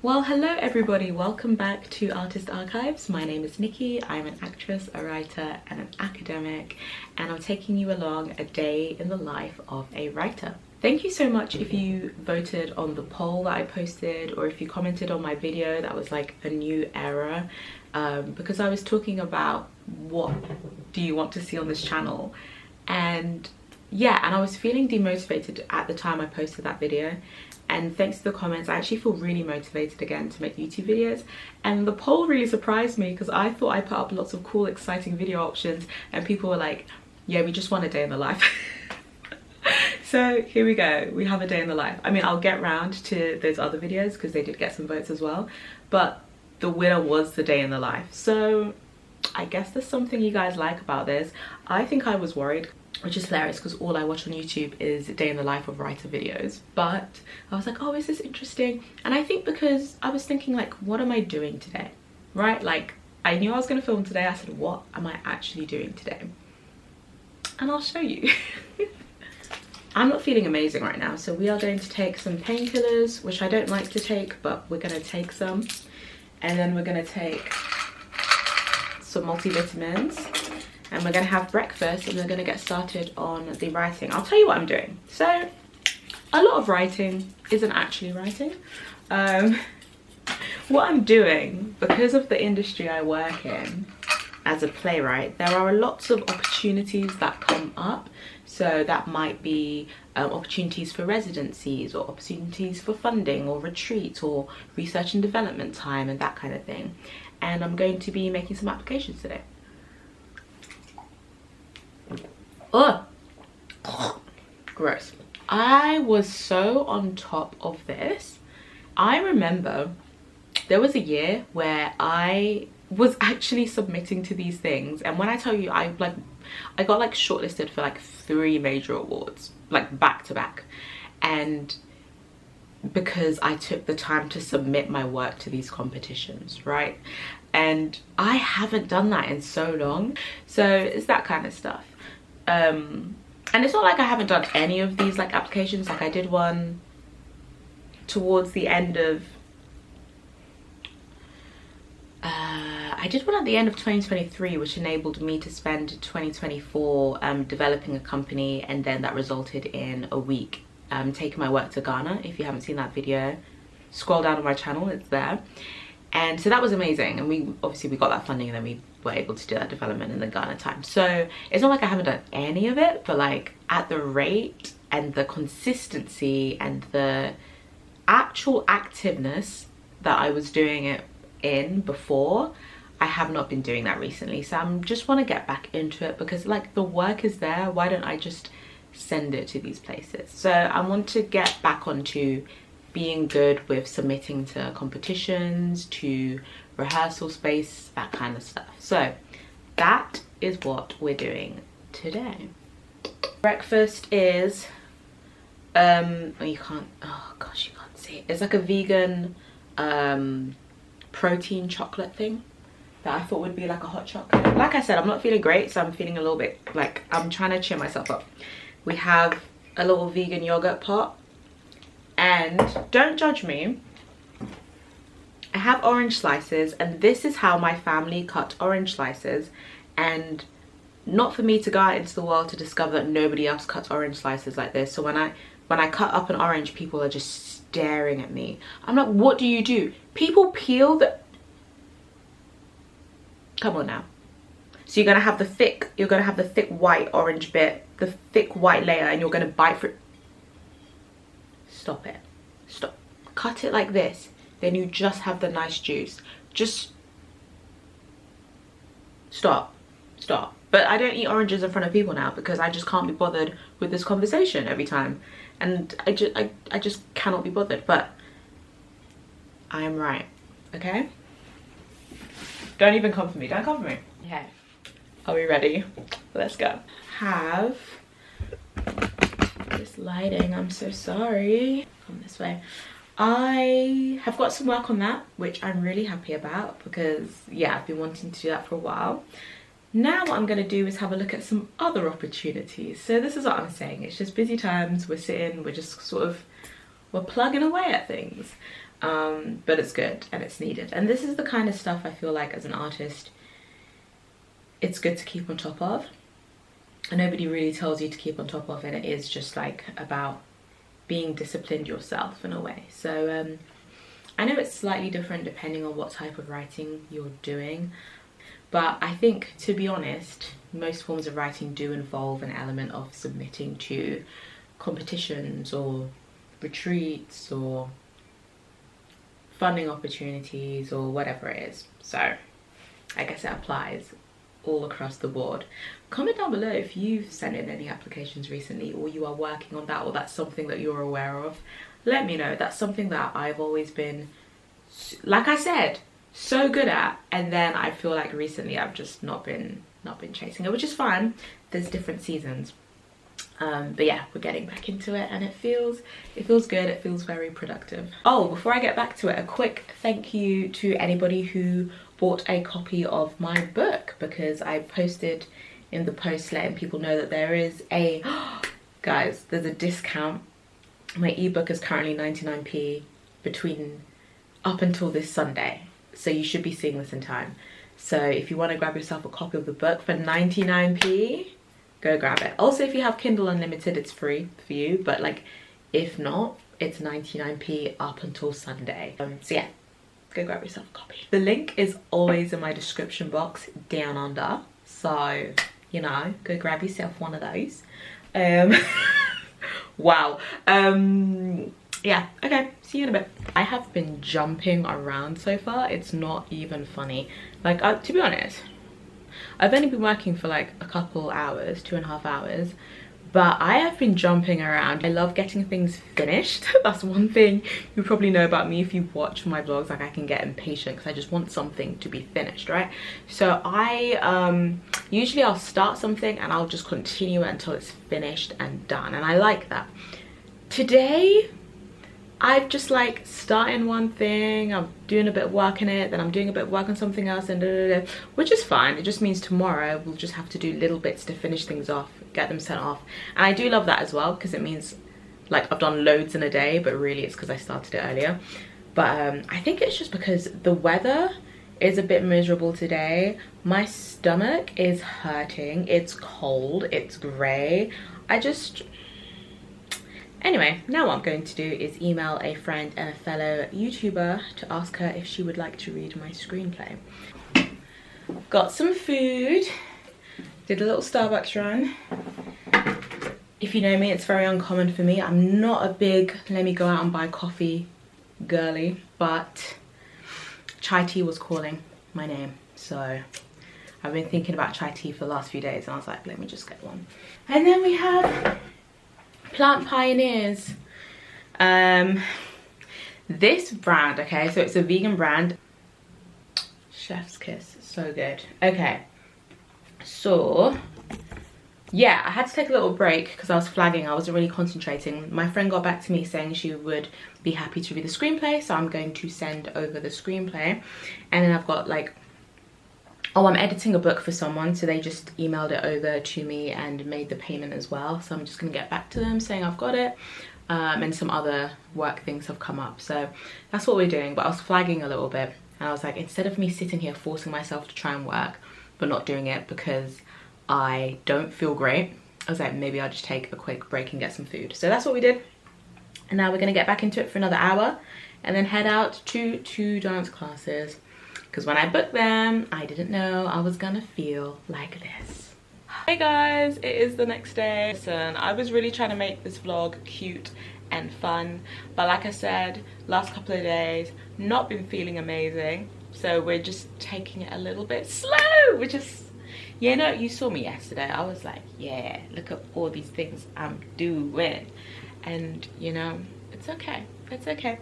Well, hello everybody, welcome back to Artist Archives. My name is Nikki. I'm an actress, a writer and an academic, and I'm taking you along a day in the life of a writer. Thank you so much if you voted on the poll that I posted, or if you commented on my video that was like a new era, because I was talking about what do you want to see on this channel, and yeah, and I was feeling demotivated at the time I posted that video. And thanks to the comments, I actually feel really motivated again to make YouTube videos. And the poll really surprised me because I thought I put up lots of cool, exciting video options and people were like, yeah, we just want a day in the life. So here we go, we have a day in the life. I mean, I'll get round to those other videos because they did get some votes as well. But the winner was the day in the life. So I guess there's something you guys like about this. I think I was worried, which is hilarious because all I watch on YouTube is day in the life of writer videos, but I was like, oh, is this interesting? And I think because I was thinking like, what am I doing today, right? Like, I knew I was going to film today. I said, what am I actually doing today? And I'll show you. I'm not feeling amazing right now, so we are going to take some painkillers, which I don't like to take, but we're going to take some, and then we're going to take some multivitamins, and we're going to have breakfast, and we're going to get started on the writing. I'll tell you what I'm doing. So a lot of writing isn't actually writing. What I'm doing, because of the industry I work in as a playwright, there are lots of opportunities that come up. So that might be opportunities for residencies, or opportunities for funding, or retreats, or research and development time, and that kind of thing. And I'm going to be making some applications today. Oh, gross. I was so on top of this. I remember there was a year where I was actually submitting to these things, and when I tell you, I got like shortlisted for like 3 major awards, like back to back, and because I took the time to submit my work to these competitions, right? And I haven't done that in so long, so it's that kind of stuff. And it's not like I haven't done any of these like applications. Like I did one towards the end of I did one at the end of 2023, which enabled me to spend 2024 developing a company, and then that resulted in a week taking my work to Ghana. If you haven't seen that video, scroll down on my channel, it's there. And so that was amazing, and we got that funding, and then we were able to do that development in the Ghana time. So it's not like I haven't done any of it, but like at the rate and the consistency and the actual activeness that I was doing it in before, I have not been doing that recently. So I'm just want to get back into it because like the work is there. Why don't I just send it to these places? So I want to get back onto being good with submitting to competitions, to rehearsal space, that kind of stuff. So that is what we're doing today. Breakfast is oh, you can't, oh gosh, you can't see it. It's like a vegan protein chocolate thing that I thought would be like a hot chocolate. Like I said, I'm not feeling great, so I'm feeling a little bit like I'm trying to cheer myself up. We have a little vegan yogurt pot, and don't judge me, I have orange slices, and this is how my family cut orange slices. And not for me to go out into the world to discover that nobody else cuts orange slices like this. So when I cut up an orange, people are just staring at me. I'm like, what do you do? People peel the, come on now. So you're gonna have the thick white orange bit, the thick white layer, and you're gonna bite for it. Stop it. Stop. Cut it like this. Then you just have the nice juice. Just stop. Stop. But I don't eat oranges in front of people now because I just can't be bothered with this conversation every time. And I just cannot be bothered. But I am right. Okay? Don't even come for me. Don't come for me. Okay. Are we ready? Let's go. Have this lighting, I'm so sorry. Come this way. I have got some work on that, which I'm really happy about because yeah, I've been wanting to do that for a while. Now what I'm going to do is have a look at some other opportunities. So this is what I'm saying, it's just busy times, we're sitting, we're just sort of, we're plugging away at things. but it's good and it's needed. And this is the kind of stuff I feel like as an artist, it's good to keep on top of. And nobody really tells you to keep on top of, and it is just like about being disciplined yourself in a way. So I know it's slightly different depending on what type of writing you're doing, but I think, to be honest, most forms of writing do involve an element of submitting to competitions or retreats or funding opportunities or whatever it is. So I guess it applies all across the board. Comment down below if you've sent in any applications recently, or you are working on that, or that's something that you're aware of. Let me know. That's something that I've always been, like I said, so good at, and then I feel like recently I've just not been chasing it, which is fine. There's different seasons. But yeah, we're getting back into it, and it feels good. It feels very productive. Oh, before I get back to it, a quick thank you to anybody who bought a copy of my book, because I posted in the post letting people know that there is a guys, there's a discount. My ebook is currently 99p between up until this Sunday, so you should be seeing this in time. So if you want to grab yourself a copy of the book for 99p, go grab it. Also, if you have Kindle Unlimited, it's free for you, but like if not, it's 99p up until Sunday. So yeah, go grab yourself a copy. The link is always in my description box down under, so you know, go grab yourself one of those. Wow. Yeah, okay, see you in a bit. I have been jumping around so far, it's not even funny. Like, to be honest, I've only been working for like a couple hours, 2.5 hours, but I have been jumping around. I love getting things finished. That's one thing you probably know about me if you watch my vlogs. Like, I can get impatient because I just want something to be finished, right? So I usually I'll start something and I'll just continue it until it's finished and done, and I like that. Today I've just like starting one thing, I'm doing a bit of work in it, then I'm doing a bit of work on something else, and which is fine. It just means tomorrow we'll just have to do little bits to finish things off, get them sent off. And I do love that as well, because it means like I've done loads in a day, but really it's because I started it earlier. But I think it's just because the weather is a bit miserable today. My stomach is hurting, it's cold, it's grey. Anyway, now what I'm going to do is email a friend and a fellow YouTuber to ask her if she would like to read my screenplay. Got some food, did a little Starbucks run. If you know me, it's very uncommon for me. I'm not a big let me go out and buy coffee girly, but chai tea was calling my name. So I've been thinking about chai tea for the last few days, and I was like, let me just get one. And then we have Plant Pioneers. This brand, okay, so it's a vegan brand. Chef's kiss, so good. Okay, so yeah, I had to take a little break because I was flagging. I wasn't really concentrating. My friend got back to me saying she would be happy to read the screenplay, so I'm going to send over the screenplay. And then I've got like, oh, I'm editing a book for someone, so they just emailed it over to me and made the payment as well. So I'm just gonna get back to them saying I've got it. And some other work things have come up, so that's what we're doing. But I was flagging a little bit, and I was like, instead of me sitting here forcing myself to try and work but not doing it because I don't feel great, I was like, maybe I'll just take a quick break and get some food. So that's what we did, and now we're gonna get back into it for another hour and then head out to 2 dance classes. Because when I booked them, I didn't know I was gonna feel like this. Hey guys, it is the next day. Listen, I was really trying to make this vlog cute and fun, but like I said, last couple of days, not been feeling amazing. So we're just taking it a little bit slow. We're just, you know, you saw me yesterday. I was like, yeah, look at all these things I'm doing. And you know, it's okay, it's okay.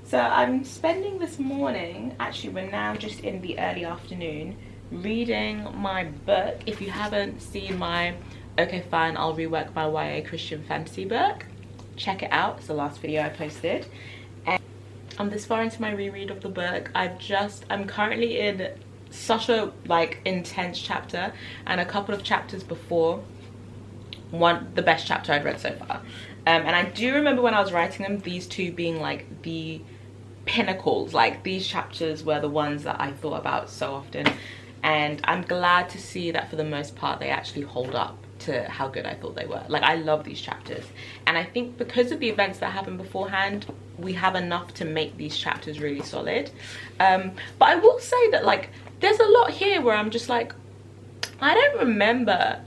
So I'm spending this morning, actually we're now just in the early afternoon, reading my book. If you haven't seen my Okay Fine, I'll Rework My YA Christian Fantasy book, check it out. It's the last video I posted. And I'm this far into my reread of the book. I'm currently in such a like intense chapter, and a couple of chapters before the best chapter I'd read so far. And I do remember when I was writing them, these two being like the pinnacles. Like, these chapters were the ones that I thought about so often, and I'm glad to see that for the most part they actually hold up to how good I thought they were. Like, I love these chapters, and I think because of the events that happened beforehand, we have enough to make these chapters really solid. But I will say that, like, there's a lot here where I'm just like, I don't remember.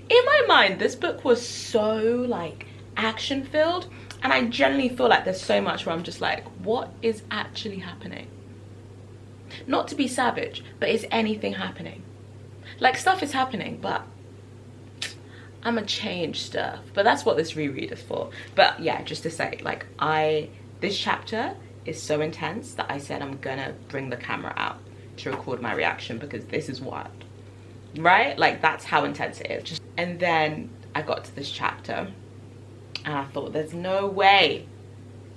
In my mind, this book was so, like, action filled, and I generally feel like there's so much where I'm just like, what is actually happening? Not to be savage, but is anything happening? Like, stuff is happening, but I'ma change stuff. But that's what this reread is for. But yeah, just to say, like, this chapter is so intense that I said I'm gonna bring the camera out to record my reaction, because this is wild, right? Like, that's how intense it is. And then I got to this chapter and I thought, there's no way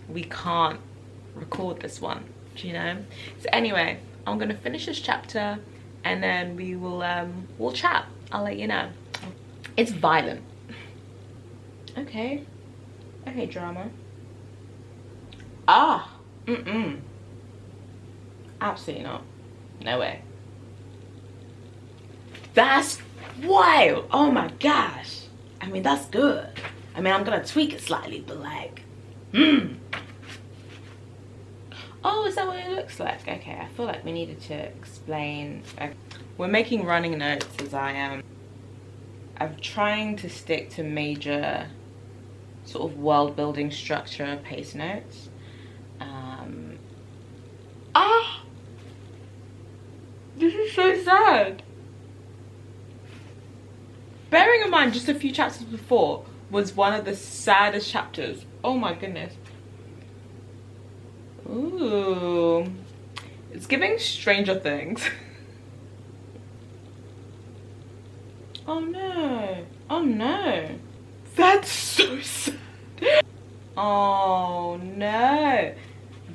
we can't record this one, you know? So anyway, I'm gonna finish this chapter and then we will we'll chat. I'll let you know. It's violent. Okay, drama. Absolutely not. No way. That's wild. Oh my gosh. I mean, that's good. I mean, I'm gonna tweak it slightly, but like, oh, is that what it looks like? Okay, I feel like we needed to explain. Okay. We're making running notes as I am. I'm trying to stick to major sort of world building structure pace notes. This is so sad. Bearing in mind, just a few chapters before was one of the saddest chapters. Oh my goodness. Ooh. It's giving Stranger Things. Oh no. Oh no. That's so sad. Oh no.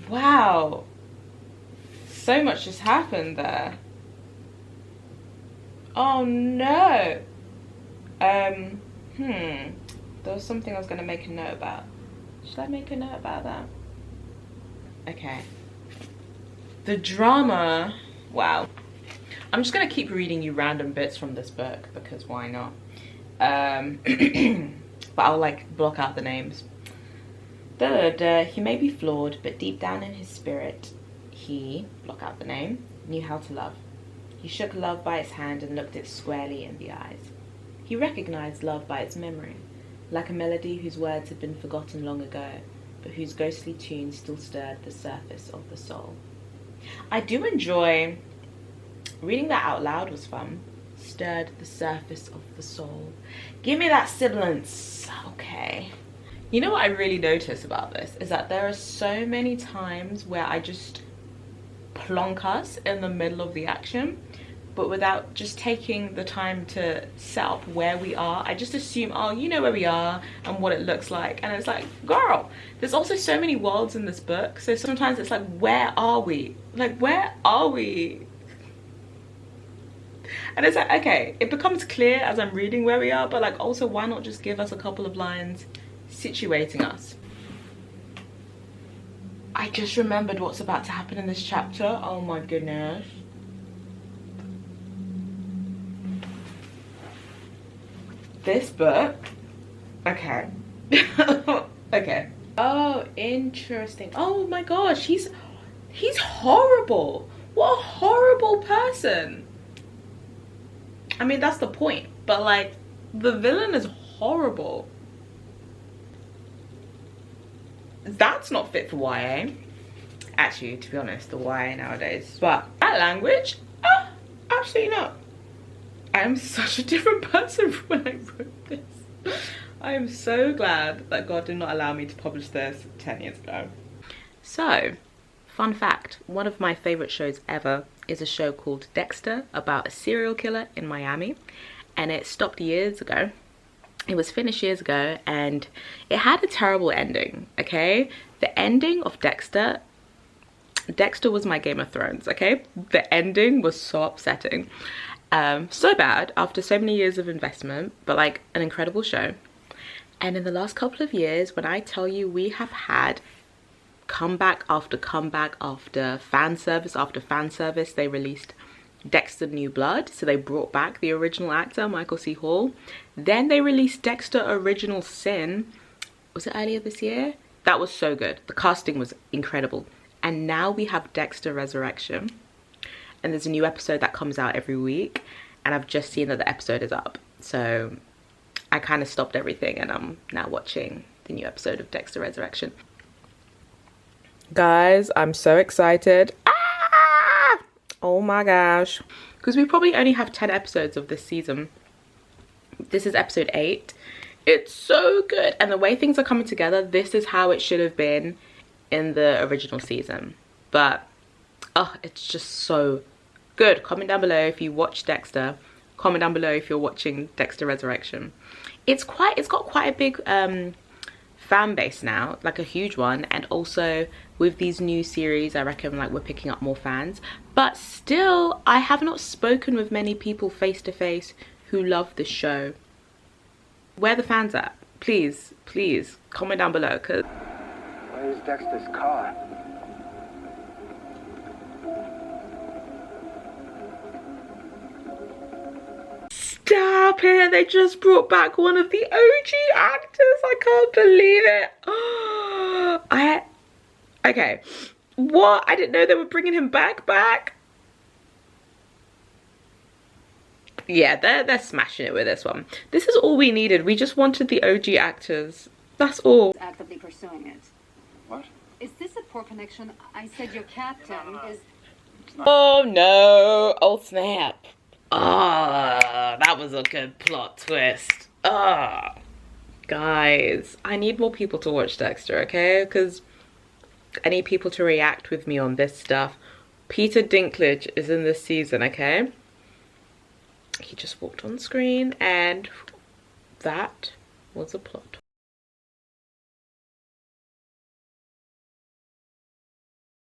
Wow. So much just happened there. Oh no. There was something I was gonna make a note about. Should I make a note about that? Okay. The drama. Wow. I'm just gonna keep reading you random bits from this book because why not? But I'll like block out the names. He may be flawed, but deep down in his spirit, he, block out the name, knew how to love. He shook love by its hand and looked it squarely in the eyes. He recognized love by its memory, like a melody whose words had been forgotten long ago, but whose ghostly tune still stirred the surface of the soul. I do enjoy reading that out loud. Was fun. Stirred the surface of the soul. Give me that sibilance. Okay. You know what I really notice about this is that there are so many times where I just plonk us in the middle of the action, but without just taking the time to set up where we are. I just assume, oh, you know where we are and what it looks like. And it's like, girl, there's also so many worlds in this book. So sometimes it's like, where are we? Like, where are we? And it's like, okay, it becomes clear as I'm reading where we are, but like also why not just give us a couple of lines situating us? I just remembered what's about to happen in this chapter. Oh my goodness. This book, okay. Okay. Oh, interesting. Oh my gosh, he's horrible. What a horrible person. I mean, that's the point, but like the villain is horrible. That's not fit for YA. Actually, to be honest, the YA nowadays. But that language, absolutely not. I am such a different person from when I wrote this. I am so glad that God did not allow me to publish this 10 years ago. So, fun fact, one of my favorite shows ever is a show called Dexter about a serial killer in Miami, and it stopped years ago. It was finished years ago and it had a terrible ending, okay? The ending of Dexter was my Game of Thrones, okay? The ending was so upsetting. So bad after so many years of investment, but like an incredible show. And in the last couple of years, when I tell you we have had comeback after comeback after fan service after fan service. They released Dexter New Blood, so they brought back the original actor Michael C. Hall. Then they released Dexter Original Sin. Was it earlier this year? That was so good. The casting was incredible. And now we have Dexter Resurrection, and there's a new episode that comes out every week, and I've just seen that the episode is up, so I kind of stopped everything and I'm now watching the new episode of Dexter Resurrection. Guys, I'm so excited. Oh my gosh, because we probably only have 10 episodes of this season. This is episode 8. It's so good, and the way things are coming together, this is how it should have been in the original season. But oh, it's just so good. Comment down below if you watch Dexter. Comment down below if you're watching Dexter Resurrection. It's got quite a big fan base now, like a huge one, and also with these new series I reckon like we're picking up more fans. But still, I have not spoken with many people face to face who love this show. Where are the fans at? Please comment down below, because where's Dexter's car? Stop it, they just brought back one of the OG actors. I can't believe it. Okay, what? I didn't know they were bringing him back. Yeah, they're smashing it with this one. This is all we needed. We just wanted the OG actors. That's all. Actively pursuing it. What? Is this a poor connection? I said your captain is... Oh no, oh snap. Ah, that was a good plot twist. Ah, guys, I need more people to watch Dexter, okay? Because I need people to react with me on this stuff. Peter Dinklage is in this season, okay? He just walked on screen and that was a plot twist.